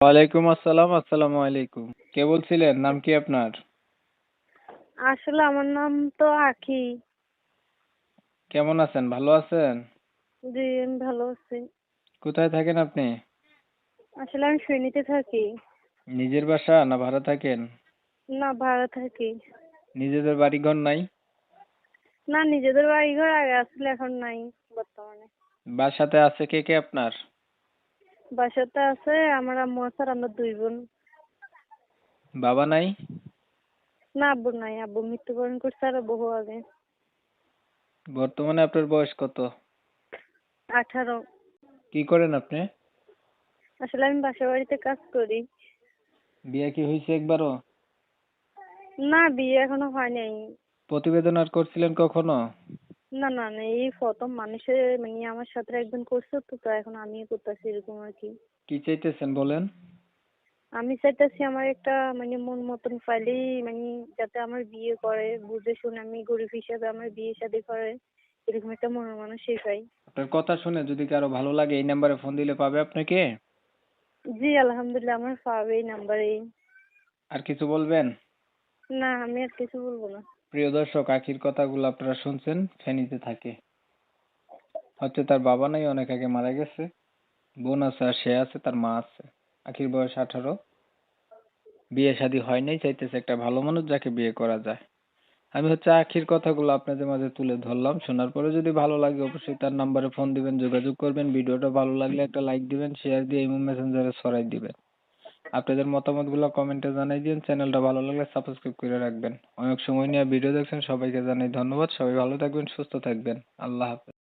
ওয়ালাইকুম আসসালাম। আসসালামু আলাইকুম। কে বলছিলেন? নাম কি আপনার? আসলে আমার নাম তো আঁখি। কেমন আছেন? ভালো আছেন? জি, আমি ভালো আছি। কোথায় থাকেন আপনি? আসলে আমি ফেনীতে থাকি। নিজের বাসা না ভাড়া থাকেন? না, ভাড়া থাকি। নিজেদের বাড়িঘর নাই? না, নিজেদের বাড়িঘর আগে আসলে এখন নাই বর্তমানে। বাসাতে আছে কে কে আপনার? বাসাতে আছে আমার আম্মু আছে আর আমরা 2 বোন। বাবা নাই? না, আব্বু নাই, আব্বু মৃত্যুবরণ করছে আরো বহু আগে। বর্তমানে আপনার বয়স কত? 18। কি করেন আপনি? আসলে আমি বাসা বাড়িতে কাজ করি। বিয়ে কি হয়েছে একবারও? না, বিয়ে এখনো হয় নাই। প্রতিবেদন আর করছিলেন কখনো? না না না, এই প্রথম মানুষের মানে আমার সাথে একজন করছে তো এখন আমিও করতেছি এরকম আর কি। কি চাইতেছেন বলেন? আমি চাইতেছি আমার একটা মানে মন মতন পাইলেই মানে যাতে আমার বিয়ে করে, বুঝে শুনে, আমি গরিব হিসাবে আমার বিয়ে শাদী করে, এরকম একটা মনের মানুষই পাই। আপনার কথা শুনে যদি কারো ভালো লাগে এই নাম্বারে ফোন দিলে পাবে আপনাকে? জি আলহামদুলিল্লাহ, আমার পাবে এই নাম্বারেই। আর কিছু বলবেন? না, আমি আর কিছু বলবো না। প্রিয় দর্শক, আখির কথাগুলো আপনারা শুনছেন। ফেনীতে থাকে। হচ্ছে তার বাবা নাই, অনেক আগে মারা গেছে। বোন আছে আর সে আছে, তার মা আছে। আখির বয়স 18। বিয়ে শাদী হয় নাই, চাইতেছে একটা ভালো মানুষ যাকে বিয়ে করা যায়। আমি হচ্ছে আখির কথাগুলো আপনাদের মাঝে তুলে ধরলাম। শোনার পরে যদি ভালো লাগে অবশ্যই তার নাম্বারে ফোন দিবেন, যোগাযোগ করবেন। ভিডিওটা ভালো লাগলে একটা লাইক দিবেন, শেয়ার দিয়ে ইমো মেসেঞ্জারে ছড়াই দিবেন। আপনাদের মতামতগুলো কমেন্টে জানাই দিন। চ্যানেলটা ভালো লাগলে সাবস্ক্রাইব করে রাখবেন। অনেক সময় নিয়ে ভিডিও দেখছেন, সবাইকে জানাই ধন্যবাদ। সবাই ভালো থাকবেন, সুস্থ থাকবেন। আল্লাহ হাফেজ।